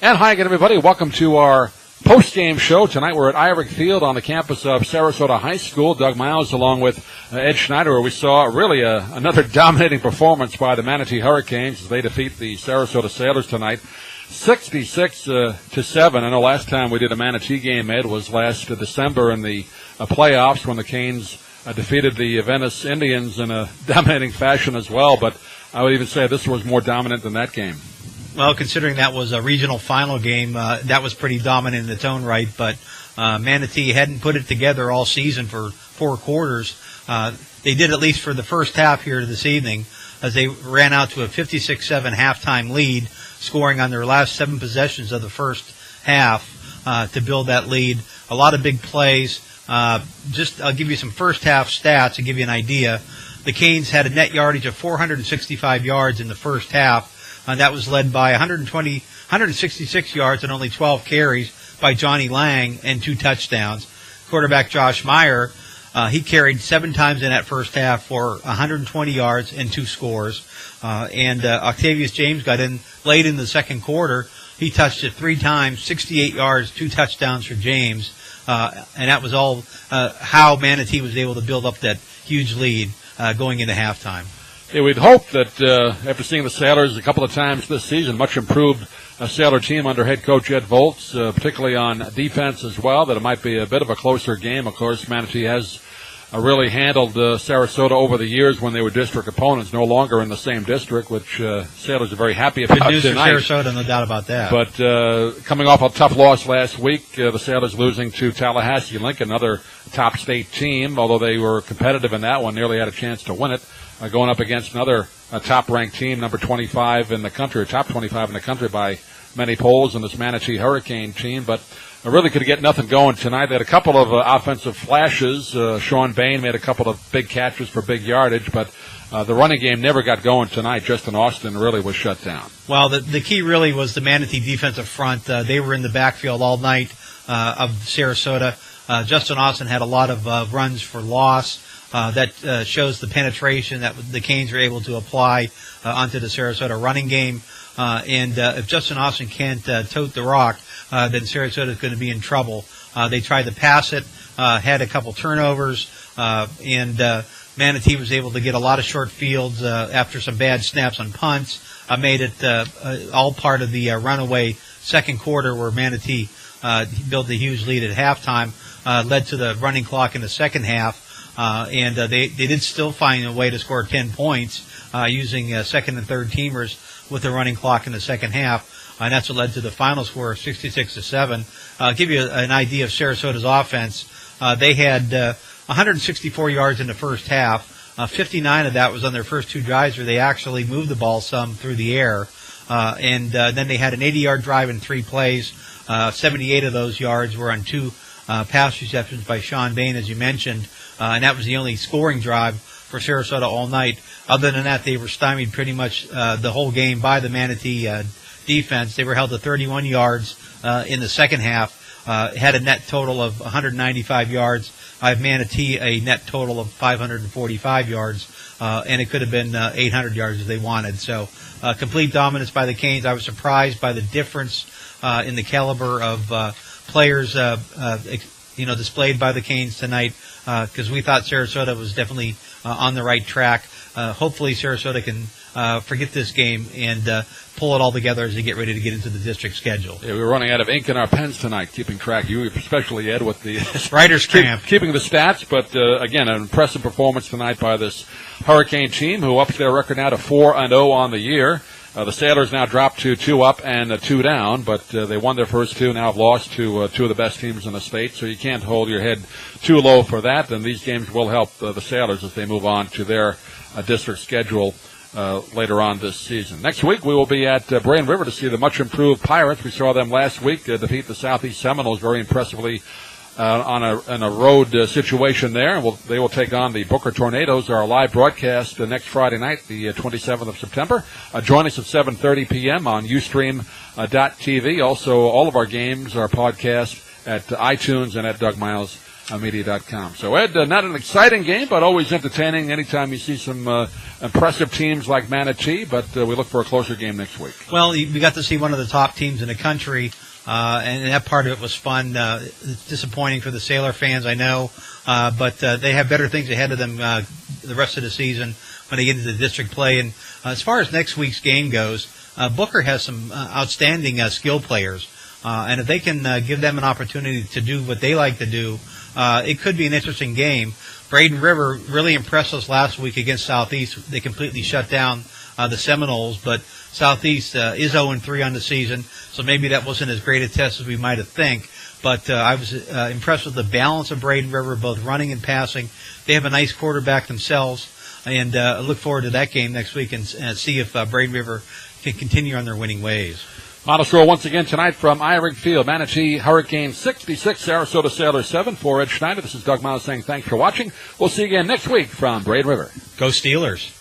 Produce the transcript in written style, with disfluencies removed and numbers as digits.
And hi again, everybody. Welcome to our post-game show. Tonight we're at Irick Field on the campus of Sarasota High School. Doug Miles along with Ed Schneider, where we saw really another dominating performance by the Manatee Hurricanes as they defeat the Sarasota Sailors tonight. 66-7. I know last time we did a Manatee game, Ed, was last December in the playoffs when the Canes defeated the Venice Indians in a dominating fashion as well. But I would even say this was more dominant than that game. Well, considering that was a regional final game, that was pretty dominant in its own right. But Manatee hadn't put it together all season for 4 quarters. They did at least for the first half here this evening, as they ran out to a 56-7 halftime lead, scoring on their last 7 possessions of the first half to build that lead. A lot of big plays. I'll give you some first half stats to give you an idea. The Canes had a net yardage of 465 yards in the first half. That was led by 166 yards and only 12 carries by Johnny Lang and 2 touchdowns. Quarterback Josh Meyer, he carried 7 times in that first half for 120 yards and 2 scores. And Octavius James got in late in the second quarter. He touched it 3 times, 68 yards, 2 touchdowns for James. And that was all how Manatee was able to build up that huge lead going into halftime. Yeah, we'd hope that after seeing the Sailors a couple of times this season, much improved Sailor team under head coach Ed Volz, particularly on defense as well, that it might be a bit of a closer game. Of course, Manatee has really handled Sarasota over the years when they were district opponents, no longer in the same district, which Sailors are very happy about tonight. Good news tonight. for Sarasota, no doubt about that. But coming off a tough loss last week, the Sailors losing to Tallahassee Lincoln, another top state team, although they were competitive in that one, nearly had a chance to win it. Going up against another top-ranked team, number 25 in the country, or top 25 in the country by many polls, in this Manatee Hurricane team. But really could get nothing going tonight. They had a couple of offensive flashes. Sean Bain made a couple of big catches for big yardage, but the running game never got going tonight. Justin Austin really was shut down. Well, the key really was the Manatee defensive front. They were in the backfield all night of Sarasota. Justin Austin had a lot of runs for loss. That shows the penetration that the Canes were able to apply onto the Sarasota running game. And if Justin Austin can't tote the rock, then Sarasota is going to be in trouble. They tried to pass it, had a couple turnovers, and Manatee was able to get a lot of short fields after some bad snaps on punts. Made it all part of the runaway second quarter where Manatee built a huge lead at halftime, led to the running clock in the second half. And they did still find a way to score 10 points using second and third teamers with the running clock in the second half. And that's what led to the final score of 66-7. I'll give you an idea of Sarasota's offense. They had 164 yards in the first half. 59 of that was on their first 2 drives where they actually moved the ball some through the air. And then they had an 80-yard drive in 3 plays. 78 of those yards were on 2 pass receptions by Sean Bain, as you mentioned. And that was the only scoring drive for Sarasota all night. Other than that, they were stymied pretty much the whole game by the Manatee defense. They were held to 31 yards in the second half, had a net total of 195 yards. I have Manatee a net total of 545 yards, and it could have been 800 yards if they wanted. So complete dominance by the Canes. I was surprised by the difference in the caliber of players displayed by the Canes tonight, because we thought Sarasota was definitely on the right track. Hopefully Sarasota can forget this game and pull it all together as they get ready to get into the district schedule. Yeah, we were running out of ink in our pens tonight, keeping track. You especially, Ed, with the writer's cramp. Keeping the stats, but again, an impressive performance tonight by this Hurricane team, who ups their record now to 4-0 on the year. The Sailors now dropped to 2 up and 2 down, but they won their first 2, now have lost to 2 of the best teams in the state, so you can't hold your head too low for that, and these games will help the Sailors as they move on to their district schedule later on this season. Next week, we will be at Brain River to see the much-improved Pirates. We saw them last week defeat the Southeast Seminoles very impressively on a road situation there. They will take on the Booker Tornadoes. Our live broadcast next Friday night, the 27th of September. Join us at 7:30 p.m. on Ustream.tv. Also, all of our games are podcast at iTunes and at DougMiles.com. Media.com. So, Ed, not an exciting game, but always entertaining anytime you see some impressive teams like Manatee, but we look for a closer game next week. Well, we got to see one of the top teams in the country, and that part of it was fun. It's disappointing for the Sailor fans, I know, but they have better things ahead of them the rest of the season when they get into the district play. And as far as next week's game goes, Booker has some outstanding skill players, and if they can give them an opportunity to do what they like to do, it could be an interesting game. Braden River really impressed us last week against Southeast. They completely shut down the Seminoles, but Southeast is 0-3 on the season, so maybe that wasn't as great a test as we might have think. But I was impressed with the balance of Braden River, both running and passing. They have a nice quarterback themselves, and I look forward to that game next week and see if Braden River can continue on their winning ways. Final score once again tonight from Eyring Field. Manatee Hurricane 66, Sarasota Sailors 7. For Ed Schneider, this is Doug Miles saying thanks for watching. We'll see you again next week from Braden River. Go Steelers.